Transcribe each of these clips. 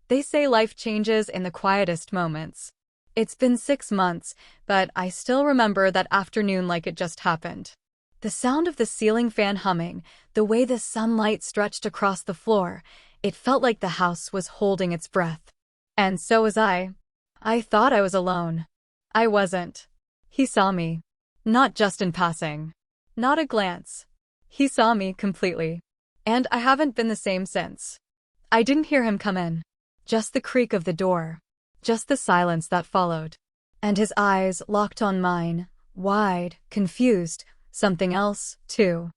They say life changes in the quietest moments. It's been 6 months, but I still remember that afternoon like it just happened. The sound of the ceiling fan humming, the way the sunlight stretched across the floor, it felt like the house was holding its breath. And so was I. I thought I was alone. I wasn't. He saw me. Not just in passing. Not a glance. He saw me completely. And I haven't been the same since. I didn't hear him come in. Just the creak of the door. Just the silence that followed. And his eyes locked on mine, wide, confused, something else, too.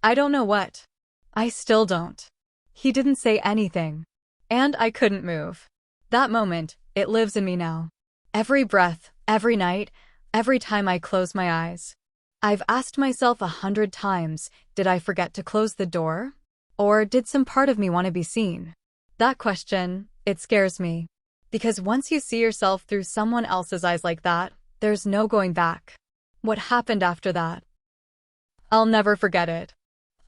I don't know what. I still don't. He didn't say anything. And I couldn't move. That moment, it lives in me now. Every breath, every night, every time I close my eyes. I've asked myself 100 times, did I forget to close the door? Or did some part of me want to be seen? That question, it scares me. Because once you see yourself through someone else's eyes like that, there's no going back. What happened after that? I'll never forget it.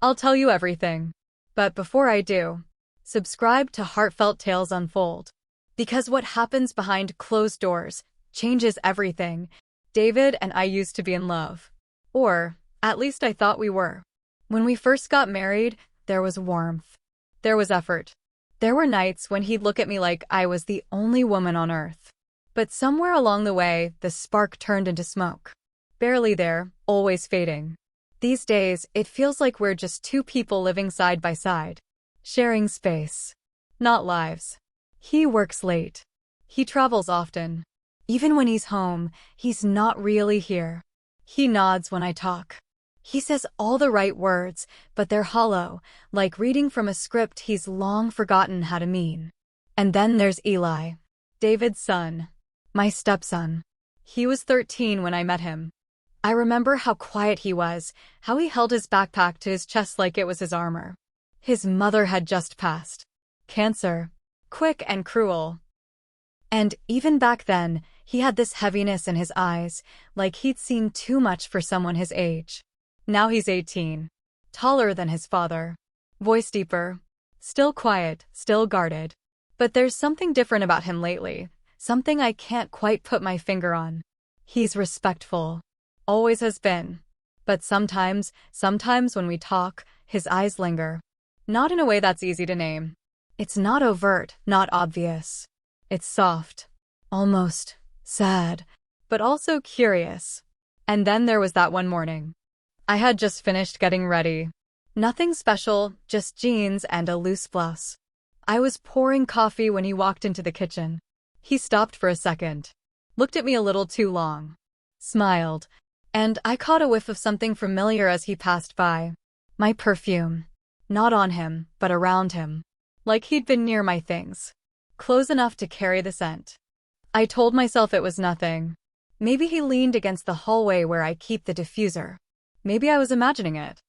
I'll tell you everything. But before I do, subscribe to Heartfelt Tales Unfold. Because what happens behind closed doors changes everything. David and I used to be in love. Or, at least I thought we were. When we first got married, there was warmth. There was effort. There were nights when he'd look at me like I was the only woman on earth. But somewhere along the way, the spark turned into smoke. Barely there, always fading. These days, it feels like we're just two people living side by side. Sharing space. Not lives. He works late. He travels often. Even when he's home, he's not really here. He nods when I talk. He says all the right words, but they're hollow, like reading from a script he's long forgotten how to mean. And then there's Eli, David's son, my stepson. He was 13 when I met him. I remember how quiet he was, how he held his backpack to his chest like it was his armor. His mother had just passed. Cancer. Quick and cruel. And even back then, he had this heaviness in his eyes, like he'd seen too much for someone his age. Now he's 18. Taller than his father. Voice deeper. Still quiet, still guarded. But there's something different about him lately, something I can't quite put my finger on. He's respectful. Always has been. But sometimes when we talk, his eyes linger. Not in a way that's easy to name. It's not overt, not obvious. It's soft. Almost sad. But also curious. And then there was that one morning. I had just finished getting ready. Nothing special, just jeans and a loose blouse. I was pouring coffee when he walked into the kitchen. He stopped for a second. Looked at me a little too long. Smiled. And I caught a whiff of something familiar as he passed by. My perfume. Not on him, but around him. Like he'd been near my things. Close enough to carry the scent. I told myself it was nothing. Maybe he leaned against the hallway where I keep the diffuser. Maybe I was imagining it.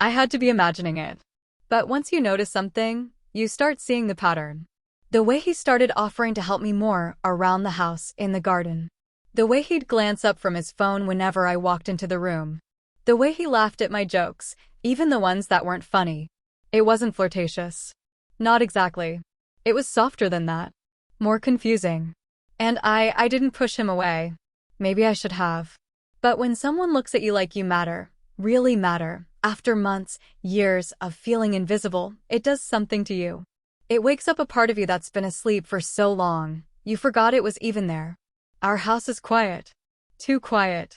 I had to be imagining it. But once you notice something, you start seeing the pattern. The way he started offering to help me more around the house, in the garden. The way he'd glance up from his phone whenever I walked into the room. The way he laughed at my jokes, even the ones that weren't funny. It wasn't flirtatious. Not exactly. It was softer than that. More confusing. And I didn't push him away. Maybe I should have. But when someone looks at you like you matter, really matter, after months, years of feeling invisible, it does something to you. It wakes up a part of you that's been asleep for so long, you forgot it was even there. Our house is quiet. Too quiet.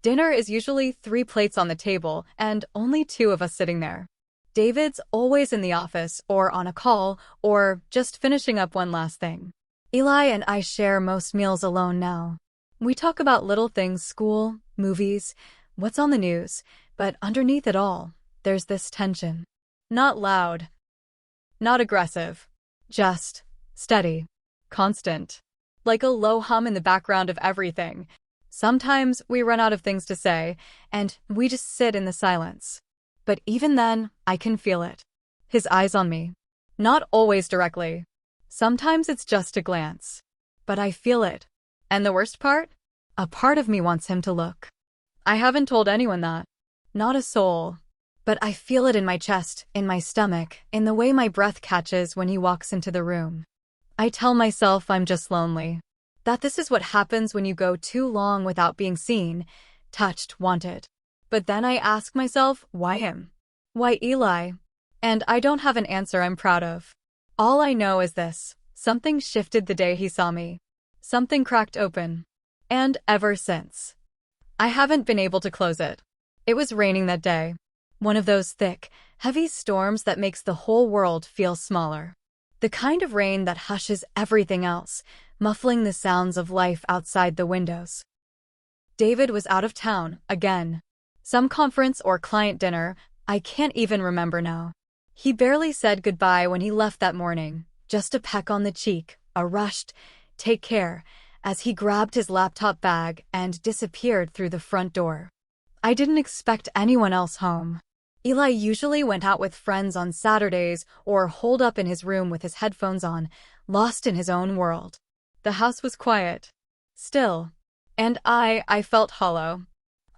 Dinner is usually 3 plates on the table and only 2 of us sitting there. David's always in the office or on a call or just finishing up one last thing. Eli and I share most meals alone now. We talk about little things, school, movies, what's on the news, but underneath it all, there's this tension. Not loud. Not aggressive. Just steady. Constant. Like a low hum in the background of everything. Sometimes we run out of things to say, and we just sit in the silence. But even then, I can feel it. His eyes on me. Not always directly. Sometimes it's just a glance. But I feel it. And the worst part? A part of me wants him to look. I haven't told anyone that. Not a soul. But I feel it in my chest, in my stomach, in the way my breath catches when he walks into the room. I tell myself I'm just lonely. That this is what happens when you go too long without being seen, touched, wanted. But then I ask myself, why him? Why Eli? And I don't have an answer I'm proud of. All I know is this: something shifted the day he saw me. Something cracked open. And ever since, I haven't been able to close it. It was raining that day. One of those thick, heavy storms that makes the whole world feel smaller. The kind of rain that hushes everything else, muffling the sounds of life outside the windows. David was out of town, again. Some conference or client dinner, I can't even remember now. He barely said goodbye when he left that morning, just a peck on the cheek, a rushed, "Take care," as he grabbed his laptop bag and disappeared through the front door. I didn't expect anyone else home. Eli usually went out with friends on Saturdays or holed up in his room with his headphones on, lost in his own world. The house was quiet, still, and I felt hollow.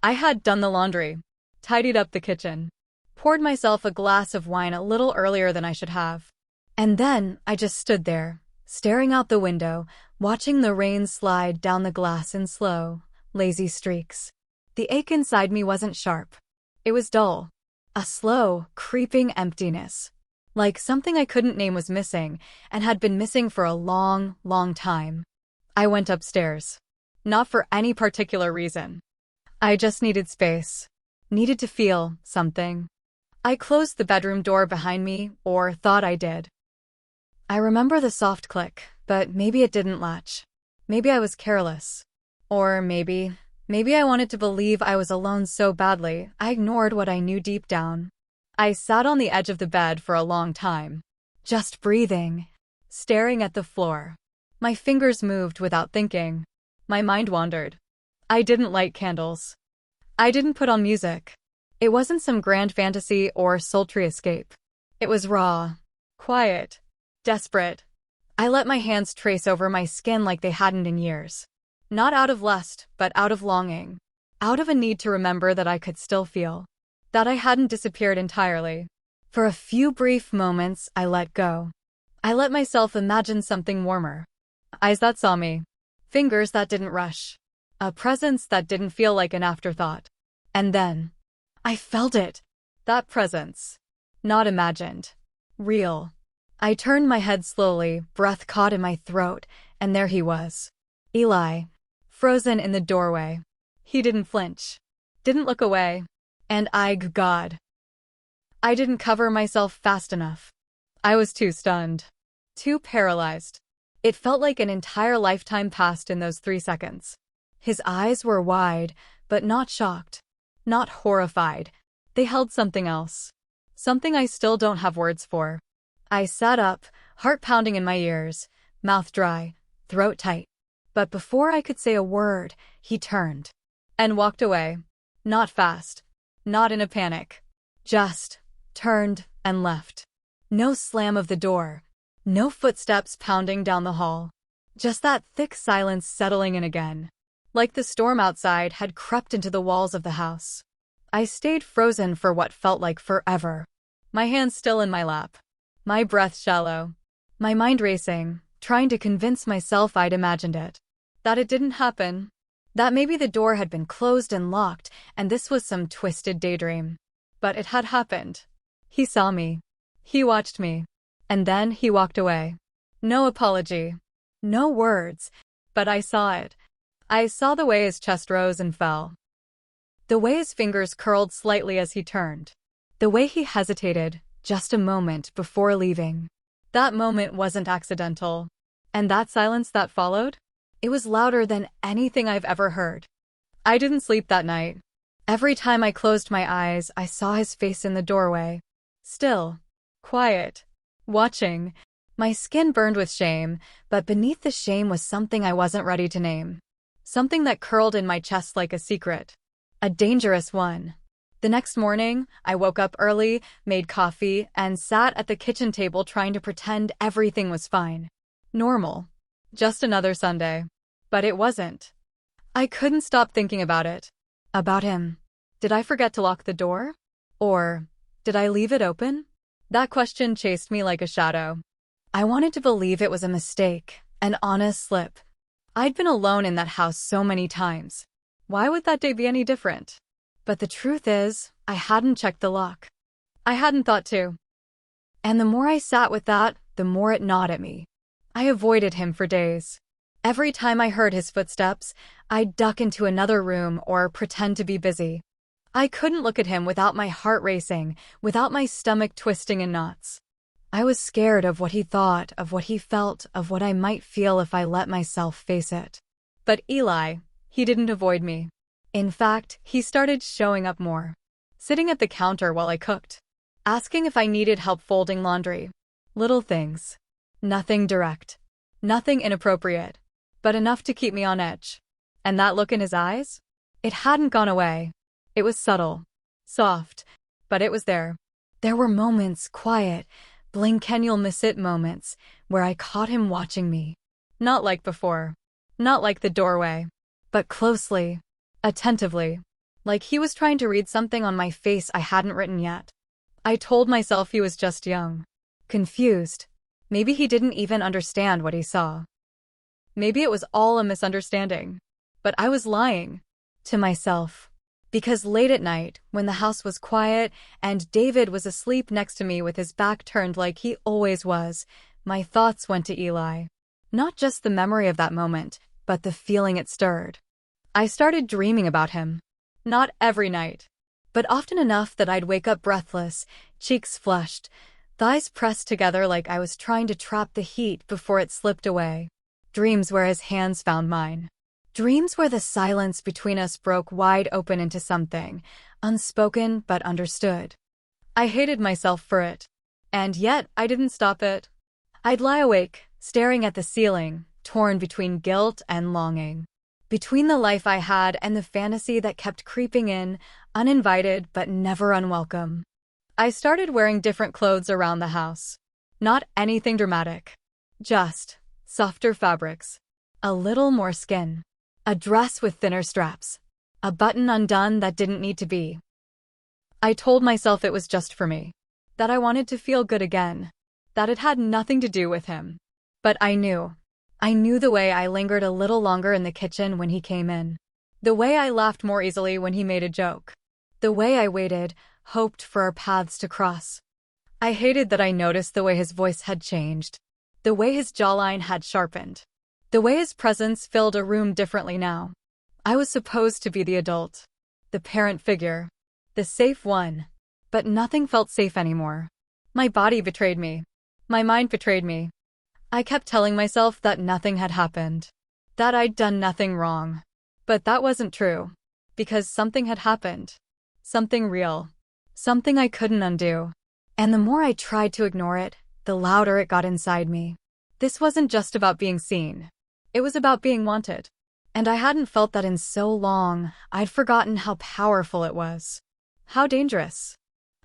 I had done the laundry, tidied up the kitchen, poured myself a glass of wine a little earlier than I should have. And then I just stood there, staring out the window, watching the rain slide down the glass in slow, lazy streaks. The ache inside me wasn't sharp. It was dull. A slow, creeping emptiness. Like something I couldn't name was missing, and had been missing for a long, long time. I went upstairs. Not for any particular reason. I just needed space. Needed to feel something. I closed the bedroom door behind me, or thought I did. I remember the soft click, but maybe it didn't latch. Maybe I was careless. Or maybe I wanted to believe I was alone so badly, I ignored what I knew deep down. I sat on the edge of the bed for a long time. Just breathing. Staring at the floor. My fingers moved without thinking. My mind wandered. I didn't light candles. I didn't put on music. It wasn't some grand fantasy or sultry escape. It was raw. Quiet. Desperate. I let my hands trace over my skin like they hadn't in years. Not out of lust, but out of longing. Out of a need to remember that I could still feel. That I hadn't disappeared entirely. For a few brief moments, I let go. I let myself imagine something warmer. Eyes that saw me. Fingers that didn't rush. A presence that didn't feel like an afterthought. And then, I felt it. That presence. Not imagined. Real. I turned my head slowly, breath caught in my throat, and there he was. Eli. Frozen in the doorway. He didn't flinch. Didn't look away. And God. I didn't cover myself fast enough. I was too stunned. Too paralyzed. It felt like an entire lifetime passed in those 3 seconds. His eyes were wide, but not shocked. Not horrified. They held something else. Something I still don't have words for. I sat up, heart pounding in my ears, mouth dry, throat tight. But before I could say a word, he turned. And walked away. Not fast. Not in a panic. Just turned and left. No slam of the door. No footsteps pounding down the hall. Just that thick silence settling in again. Like the storm outside had crept into the walls of the house. I stayed frozen for what felt like forever. My hands still in my lap. My breath shallow. My mind racing, trying to convince myself I'd imagined it. That it didn't happen. That maybe the door had been closed and locked, and this was some twisted daydream. But it had happened. He saw me. He watched me. And then he walked away. No apology. No words. But I saw it. I saw the way his chest rose and fell. The way his fingers curled slightly as he turned. The way he hesitated, just a moment before leaving. That moment wasn't accidental. And that silence that followed? It was louder than anything I've ever heard. I didn't sleep that night. Every time I closed my eyes, I saw his face in the doorway. Still. Quiet. Watching. My skin burned with shame, but beneath the shame was something I wasn't ready to name. Something that curled in my chest like a secret. A dangerous one. The next morning, I woke up early, made coffee, and sat at the kitchen table trying to pretend everything was fine. Normal. Just another Sunday. But it wasn't. I couldn't stop thinking about it. About him. Did I forget to lock the door? Or did I leave it open? That question chased me like a shadow. I wanted to believe it was a mistake, an honest slip. I'd been alone in that house so many times. Why would that day be any different? But the truth is, I hadn't checked the lock. I hadn't thought to. And the more I sat with that, the more it gnawed at me. I avoided him for days. Every time I heard his footsteps, I'd duck into another room or pretend to be busy. I couldn't look at him without my heart racing, without my stomach twisting in knots. I was scared of what he thought, of what he felt, of what I might feel if I let myself face it. But Eli, he didn't avoid me. In fact, he started showing up more. Sitting at the counter while I cooked. Asking if I needed help folding laundry. Little things. Nothing direct. Nothing inappropriate. But enough to keep me on edge. And that look in his eyes? It hadn't gone away. It was subtle. Soft. But it was there. There were moments, quiet, blink-and-you'll-miss-it moments, where I caught him watching me. Not like before. Not like the doorway. But closely. Attentively. Like he was trying to read something on my face I hadn't written yet. I told myself he was just young. Confused. Maybe he didn't even understand what he saw. Maybe it was all a misunderstanding. But I was lying. To myself. Because late at night, when the house was quiet and David was asleep next to me with his back turned like he always was, my thoughts went to Eli. Not just the memory of that moment, but the feeling it stirred. I started dreaming about him. Not every night. But often enough that I'd wake up breathless, cheeks flushed, thighs pressed together like I was trying to trap the heat before it slipped away. Dreams where his hands found mine. Dreams where the silence between us broke wide open into something, unspoken but understood. I hated myself for it. And yet, I didn't stop it. I'd lie awake, staring at the ceiling, torn between guilt and longing. Between the life I had and the fantasy that kept creeping in, uninvited but never unwelcome. I started wearing different clothes around the house. Not anything dramatic. Just softer fabrics. A little more skin. A dress with thinner straps. A button undone that didn't need to be. I told myself it was just for me. That I wanted to feel good again. That it had nothing to do with him. But I knew. I knew the way I lingered a little longer in the kitchen when he came in. The way I laughed more easily when he made a joke. The way I waited, hoped for our paths to cross. I hated that I noticed the way his voice had changed. The way his jawline had sharpened. The way his presence filled a room differently now. I was supposed to be the adult. The parent figure. The safe one. But nothing felt safe anymore. My body betrayed me. My mind betrayed me. I kept telling myself that nothing had happened. That I'd done nothing wrong. But that wasn't true. Because something had happened. Something real. Something I couldn't undo. And the more I tried to ignore it, the louder it got inside me. This wasn't just about being seen. It was about being wanted. And I hadn't felt that in so long, I'd forgotten how powerful it was. How dangerous.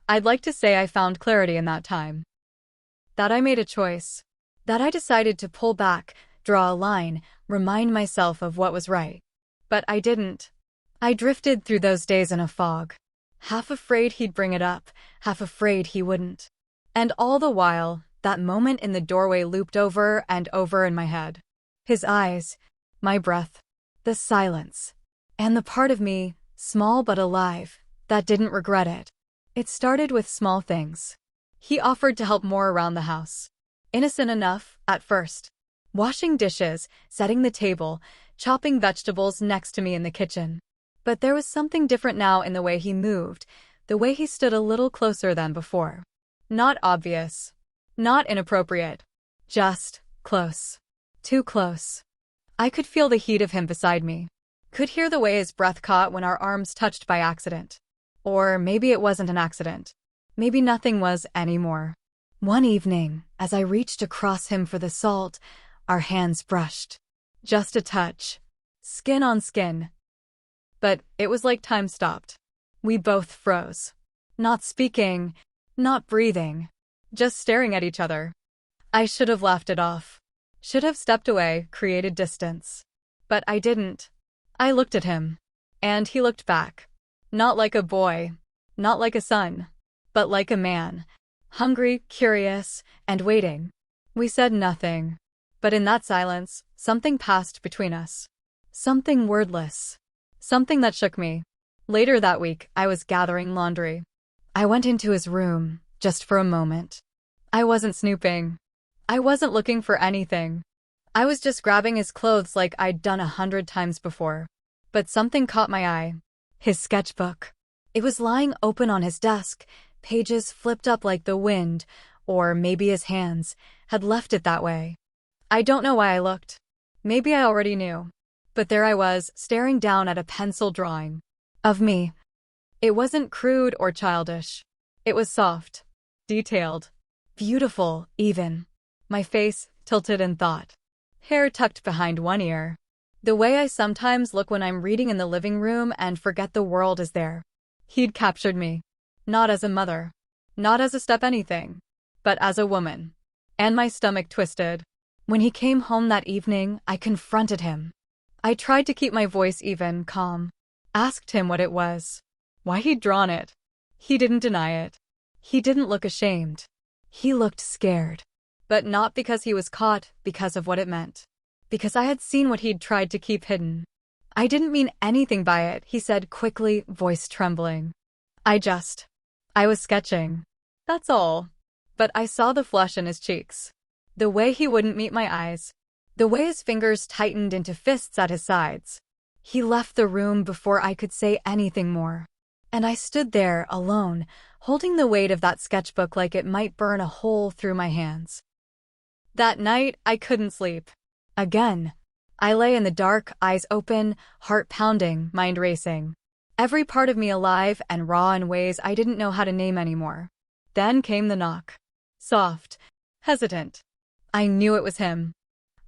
I'd like to say I found clarity in that time. That I made a choice. That I decided to pull back, draw a line, remind myself of what was right. But I didn't. I drifted through those days in a fog. Half afraid he'd bring it up, half afraid he wouldn't. And all the while, that moment in the doorway looped over and over in my head. His eyes, my breath, the silence, and the part of me, small but alive, that didn't regret it. It started with small things. He offered to help more around the house. Innocent enough, at first. Washing dishes, setting the table, chopping vegetables next to me in the kitchen. But there was something different now in the way he moved, the way he stood a little closer than before. Not obvious. Not inappropriate. Just close. Too close. I could feel the heat of him beside me. Could hear the way his breath caught when our arms touched by accident. Or maybe it wasn't an accident. Maybe nothing was anymore. One evening, as I reached across him for the salt, our hands brushed. Just a touch. Skin on skin. But it was like time stopped. We both froze. Not speaking, not breathing. Just staring at each other. I should have laughed it off. Should have stepped away, created distance. But I didn't. I looked at him. And he looked back. Not like a boy. Not like a son. But like a man. Hungry, curious, and waiting. We said nothing. But in that silence, something passed between us. Something wordless. Something that shook me. Later that week, I was gathering laundry. I went into his room, just for a moment. I wasn't snooping. I wasn't looking for anything. I was just grabbing his clothes like I'd done 100 times before. But something caught my eye. His sketchbook. It was lying open on his desk, pages flipped up like the wind, or maybe his hands had left it that way. I don't know why I looked. Maybe I already knew. But there I was, staring down at a pencil drawing. Of me. It wasn't crude or childish. It was soft. Detailed. Beautiful, even. My face tilted in thought. Hair tucked behind one ear. The way I sometimes look when I'm reading in the living room and forget the world is there. He'd captured me. Not as a mother. Not as a step anything. But as a woman. And my stomach twisted. When he came home that evening, I confronted him. I tried to keep my voice even, calm. Asked him what it was. Why he'd drawn it. He didn't deny it. He didn't look ashamed. He looked scared. But not because he was caught, because of what it meant. Because I had seen what he'd tried to keep hidden. I didn't mean anything by it, he said quickly, voice trembling. I was sketching. That's all. But I saw the flush in his cheeks. The way he wouldn't meet my eyes. The way his fingers tightened into fists at his sides. He left the room before I could say anything more. And I stood there, alone, holding the weight of that sketchbook like it might burn a hole through my hands. That night, I couldn't sleep. Again. I lay in the dark, eyes open, heart pounding, mind racing. Every part of me alive and raw in ways I didn't know how to name anymore. Then came the knock. Soft. Hesitant. I knew it was him.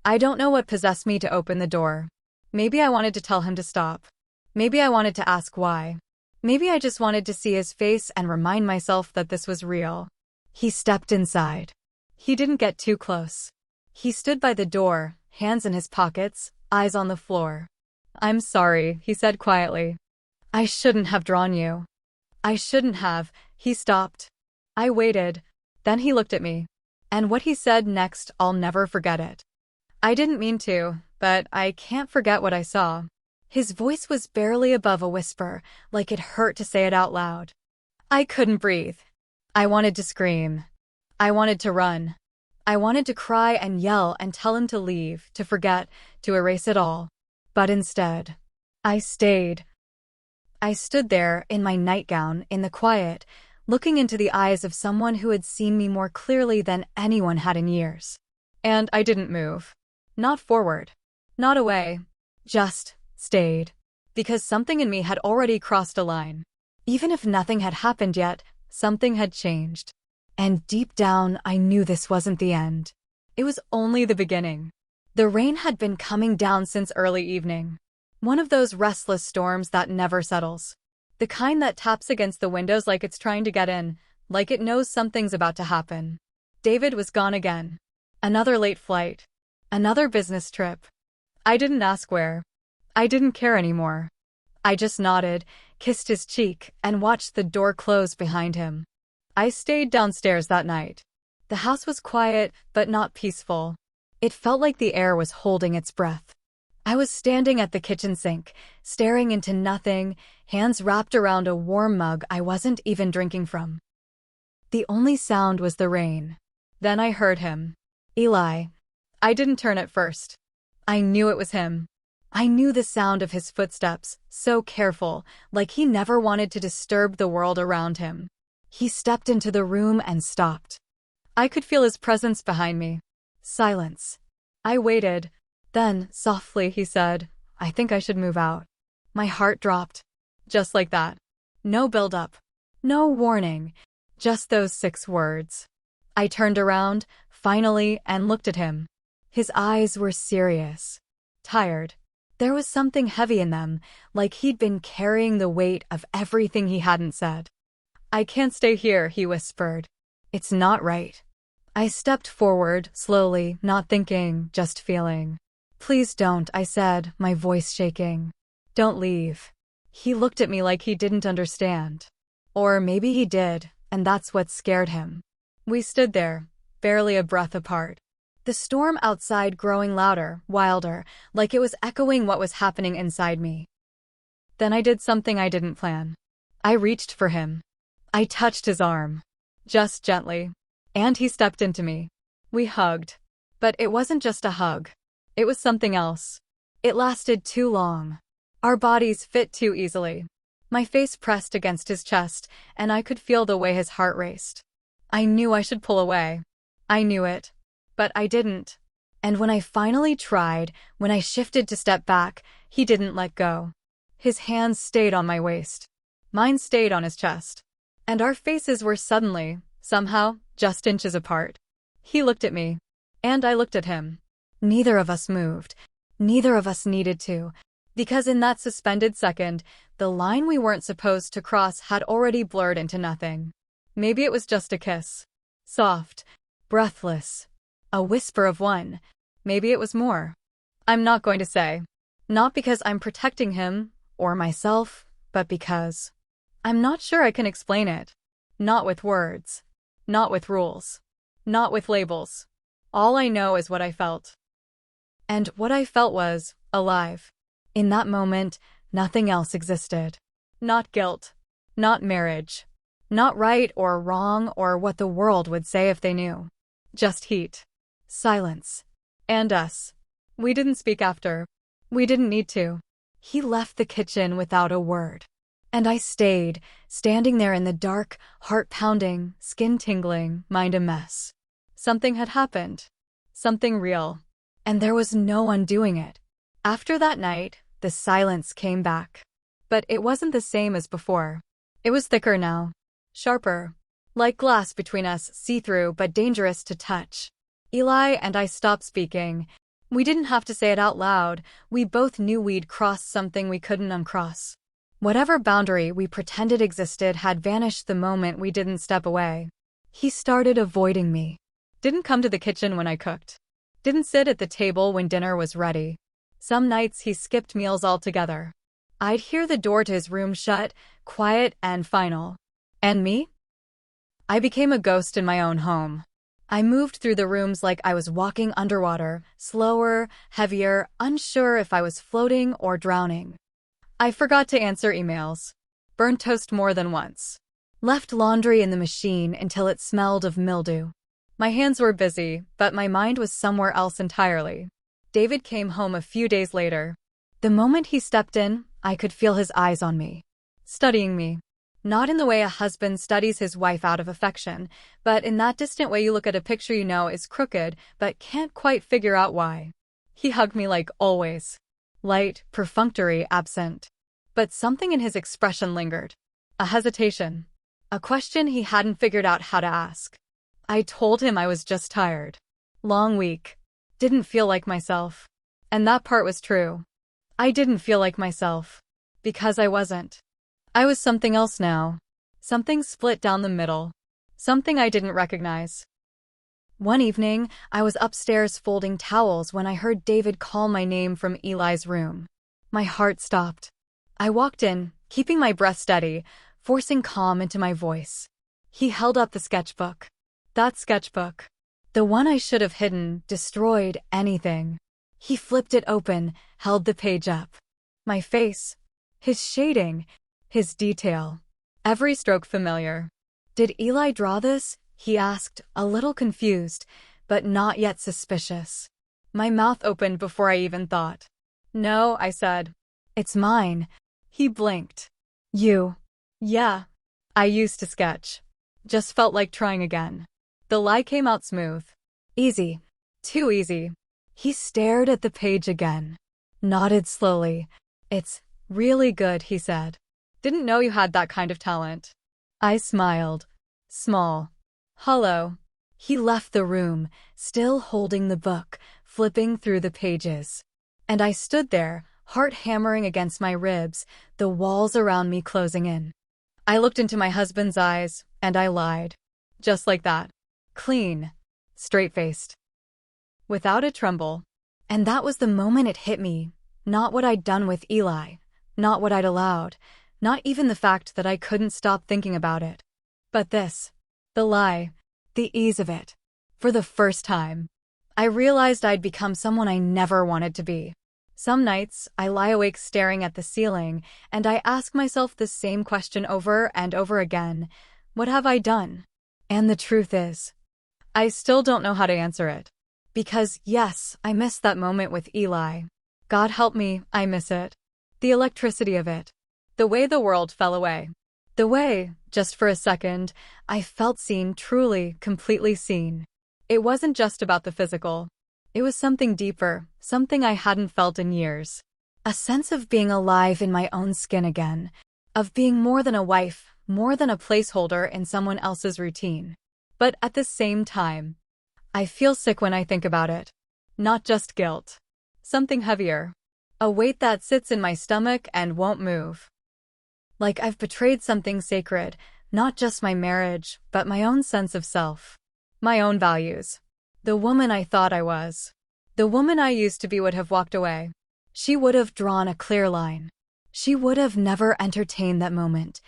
I don't know what possessed me to open the door. Maybe I wanted to tell him to stop. Maybe I wanted to ask why. Maybe I just wanted to see his face and remind myself that this was real. He stepped inside. He didn't get too close. He stood by the door, hands in his pockets, eyes on the floor. I'm sorry, he said quietly. I shouldn't have drawn you. I shouldn't have. He stopped. I waited. Then he looked at me. And what he said next, I'll never forget it. I didn't mean to, but I can't forget what I saw. His voice was barely above a whisper, like it hurt to say it out loud. I couldn't breathe. I wanted to scream. I wanted to run. I wanted to cry and yell and tell him to leave, to forget, to erase it all. But instead, I stayed. I stood there, in my nightgown, in the quiet, looking into the eyes of someone who had seen me more clearly than anyone had in years. And I didn't move. Not forward. Not away. Just stayed. Because something in me had already crossed a line. Even if nothing had happened yet, something had changed. And deep down, I knew this wasn't the end. It was only the beginning. The rain had been coming down since early evening. One of those restless storms that never settles. The kind that taps against the windows like it's trying to get in, like it knows something's about to happen. David was gone again. Another late flight. Another business trip. I didn't ask where. I didn't care anymore. I just nodded, kissed his cheek, and watched the door close behind him. I stayed downstairs that night. The house was quiet, but not peaceful. It felt like the air was holding its breath. I was standing at the kitchen sink, staring into nothing, hands wrapped around a warm mug I wasn't even drinking from. The only sound was the rain. Then I heard him. Eli. I didn't turn at first. I knew it was him. I knew the sound of his footsteps, so careful, like he never wanted to disturb the world around him. He stepped into the room and stopped. I could feel his presence behind me. Silence. I waited. Then, softly, he said, I think I should move out. My heart dropped. Just like that. No build-up. No warning. Just those 6 words. I turned around, finally, and looked at him. His eyes were serious. Tired. There was something heavy in them, like he'd been carrying the weight of everything he hadn't said. I can't stay here, he whispered. It's not right. I stepped forward, slowly, not thinking, just feeling. Please don't, I said, my voice shaking. Don't leave. He looked at me like he didn't understand. Or maybe he did, and that's what scared him. We stood there, barely a breath apart. The storm outside growing louder, wilder, like it was echoing what was happening inside me. Then I did something I didn't plan. I reached for him. I touched his arm. Just gently. And he stepped into me. We hugged. But it wasn't just a hug. It was something else. It lasted too long. Our bodies fit too easily. My face pressed against his chest, and I could feel the way his heart raced. I knew I should pull away. I knew it. But I didn't. And when I finally tried, when I shifted to step back, he didn't let go. His hands stayed on my waist. Mine stayed on his chest. And our faces were suddenly, somehow, just inches apart. He looked at me. And I looked at him. Neither of us moved. Neither of us needed to. Because in that suspended second, the line we weren't supposed to cross had already blurred into nothing. Maybe it was just a kiss. Soft. Breathless. A whisper of one. Maybe it was more. I'm not going to say. Not because I'm protecting him, or myself, but because I'm not sure I can explain it. Not with words. Not with rules. Not with labels. All I know is what I felt. And what I felt was alive. In that moment, nothing else existed. Not guilt. Not marriage. Not right or wrong or what the world would say if they knew. Just heat. Silence. And us. We didn't speak after. We didn't need to. He left the kitchen without a word. And I stayed, standing there in the dark, heart-pounding, skin-tingling, mind a mess. Something had happened. Something real. And there was no undoing it. After that night, the silence came back. But it wasn't the same as before. It was thicker now. Sharper. Like glass between us, see-through but dangerous to touch. Eli and I stopped speaking. We didn't have to say it out loud. We both knew we'd crossed something we couldn't uncross. Whatever boundary we pretended existed had vanished the moment we didn't step away. He started avoiding me. Didn't come to the kitchen when I cooked. Didn't sit at the table when dinner was ready. Some nights he skipped meals altogether. I'd hear the door to his room shut, quiet and final. And me? I became a ghost in my own home. I moved through the rooms like I was walking underwater, slower, heavier, unsure if I was floating or drowning. I forgot to answer emails. Burned toast more than once. Left laundry in the machine until it smelled of mildew. My hands were busy, but my mind was somewhere else entirely. David came home a few days later. The moment he stepped in, I could feel his eyes on me. Studying me. Not in the way a husband studies his wife out of affection, but in that distant way you look at a picture you know is crooked, but can't quite figure out why. He hugged me like always. Light, perfunctory, absent. But something in his expression lingered. A hesitation. A question he hadn't figured out how to ask. I told him I was just tired. Long week. Didn't feel like myself. And that part was true. I didn't feel like myself. Because I wasn't. I was something else now. Something split down the middle. Something I didn't recognize. One evening, I was upstairs folding towels when I heard David call my name from Eli's room. My heart stopped. I walked in, keeping my breath steady, forcing calm into my voice. He held up the sketchbook. That sketchbook. The one I should have hidden, destroyed, anything. He flipped it open, held the page up. My face. His shading. His detail. Every stroke familiar. Did Eli draw this? He asked, a little confused, but not yet suspicious. My mouth opened before I even thought. No, I said. It's mine. He blinked. You. Yeah. I used to sketch. Just felt like trying again. The lie came out smooth. Easy. Too easy. He stared at the page again. Nodded slowly. It's really good, he said. Didn't know you had that kind of talent. I smiled. Small. Hollow. He left the room, still holding the book, flipping through the pages. And I stood there, heart hammering against my ribs, the walls around me closing in. I looked into my husband's eyes, and I lied. Just like that. Clean. Straight-faced. Without a tremble. And that was the moment it hit me. Not what I'd done with Eli. Not what I'd allowed. Not even the fact that I couldn't stop thinking about it. But this. The lie. The ease of it. For the first time. I realized I'd become someone I never wanted to be. Some nights, I lie awake staring at the ceiling, and I ask myself the same question over and over again. What have I done? And the truth is, I still don't know how to answer it. Because, yes, I miss that moment with Eli. God help me, I miss it. The electricity of it. The way the world fell away. The way, just for a second, I felt seen, truly, completely seen. It wasn't just about the physical. It was something deeper, something I hadn't felt in years. A sense of being alive in my own skin again. Of being more than a wife, more than a placeholder in someone else's routine. But at the same time, I feel sick when I think about it. Not just guilt. Something heavier. A weight that sits in my stomach and won't move. Like I've betrayed something sacred, not just my marriage, but my own sense of self. My own values. The woman I thought I was. The woman I used to be would have walked away. She would have drawn a clear line. She would have never entertained that moment,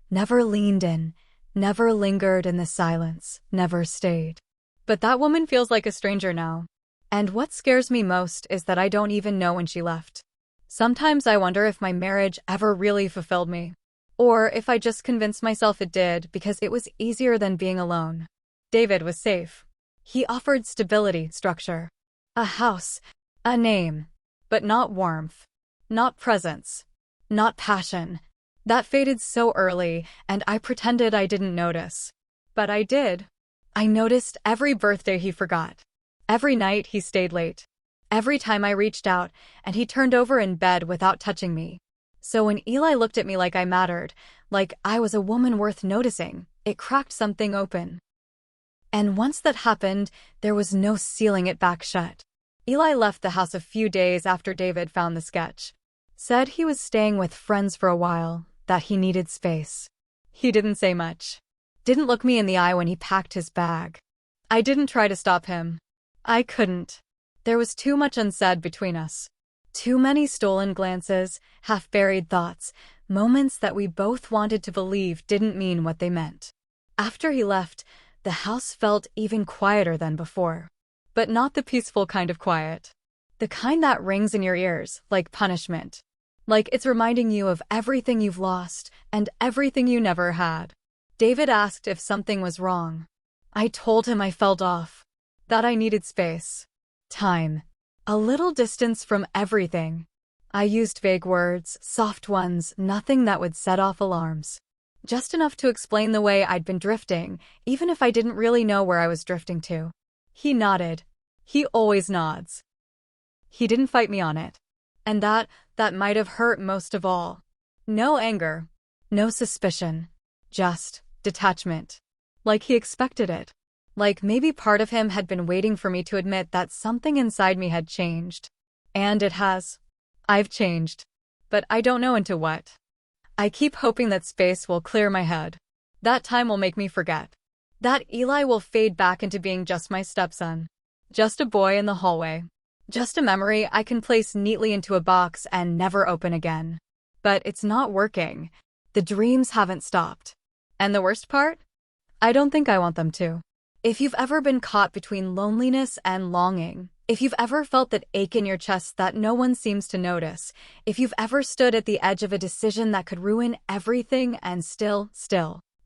never leaned in, never lingered in the silence, never stayed. But that woman feels like a stranger now. And what scares me most is that I don't even know when she left. Sometimes I wonder if my marriage ever really fulfilled me. Or if I just convinced myself it did because it was easier than being alone. David was safe. He offered stability, structure. A house, a name. But not warmth. Not presence. Not passion. That faded so early, and I pretended I didn't notice. But I did. I noticed every birthday he forgot. Every night he stayed late. Every time I reached out, and he turned over in bed without touching me. So when Eli looked at me like I mattered, like I was a woman worth noticing, it cracked something open. And once that happened, there was no sealing it back shut. Eli left the house a few days after David found the sketch. Said he was staying with friends for a while, that he needed space. He didn't say much. Didn't look me in the eye when he packed his bag. I didn't try to stop him. I couldn't. There was too much unsaid between us. Too many stolen glances, half-buried thoughts, moments that we both wanted to believe didn't mean what they meant. After he left, the house felt even quieter than before. But not the peaceful kind of quiet. The kind that rings in your ears, like punishment. Like it's reminding you of everything you've lost and everything you never had. David asked if something was wrong. I told him I felt off. That I needed space. Time. A little distance from everything. I used vague words, soft ones, nothing that would set off alarms. Just enough to explain the way I'd been drifting, even if I didn't really know where I was drifting to. He nodded. He always nods. He didn't fight me on it. And that might have hurt most of all. No anger. No suspicion. Just detachment. Like he expected it. Like maybe part of him had been waiting for me to admit that something inside me had changed. And it has. I've changed. But I don't know into what. I keep hoping that space will clear my head. That time will make me forget. That Eli will fade back into being just my stepson. Just a boy in the hallway. Just a memory I can place neatly into a box and never open again. But it's not working. The dreams haven't stopped. And the worst part? I don't think I want them to. If you've ever been caught between loneliness and longing, if you've ever felt that ache in your chest that no one seems to notice, if you've ever stood at the edge of a decision that could ruin everything and still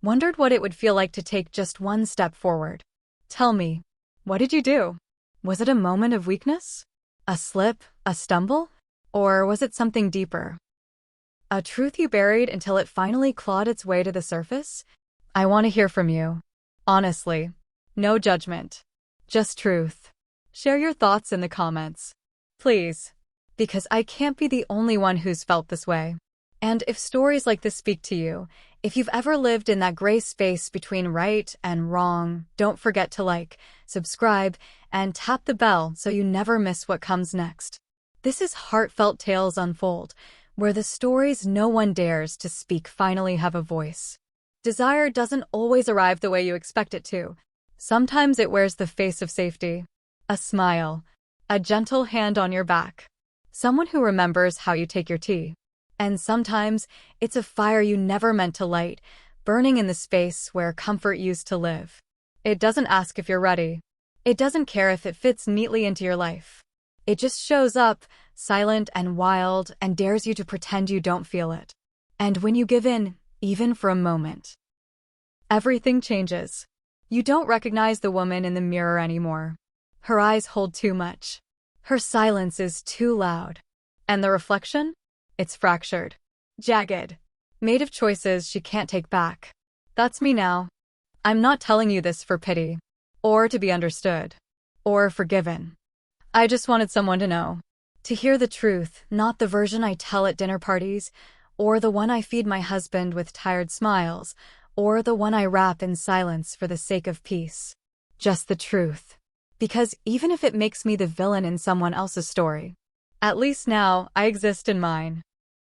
wondered what it would feel like to take just one step forward. Tell me, what did you do? Was it a moment of weakness? A slip? A stumble? Or was it something deeper? A truth you buried until it finally clawed its way to the surface? I want to hear from you. Honestly. No judgment. Just truth. Share your thoughts in the comments. Please. Because I can't be the only one who's felt this way. And if stories like this speak to you, if you've ever lived in that gray space between right and wrong, don't forget to like, subscribe, and tap the bell so you never miss what comes next. This is Heartfelt Tales Unfold, where the stories no one dares to speak finally have a voice. Desire doesn't always arrive the way you expect it to. Sometimes it wears the face of safety. A smile. A gentle hand on your back. Someone who remembers how you take your tea. And sometimes it's a fire you never meant to light, burning in the space where comfort used to live. It doesn't ask if you're ready. It doesn't care if it fits neatly into your life. It just shows up, silent and wild, and dares you to pretend you don't feel it. And when you give in, even for a moment, everything changes. You don't recognize the woman in the mirror anymore. Her eyes hold too much. Her silence is too loud. And the reflection? It's fractured, jagged, made of choices she can't take back. That's me now. I'm not telling you this for pity, or to be understood, or forgiven. I just wanted someone to know. To hear the truth, not the version I tell at dinner parties, or the one I feed my husband with tired smiles, or the one I wrap in silence for the sake of peace. Just the truth. Because even if it makes me the villain in someone else's story, at least now I exist in mine.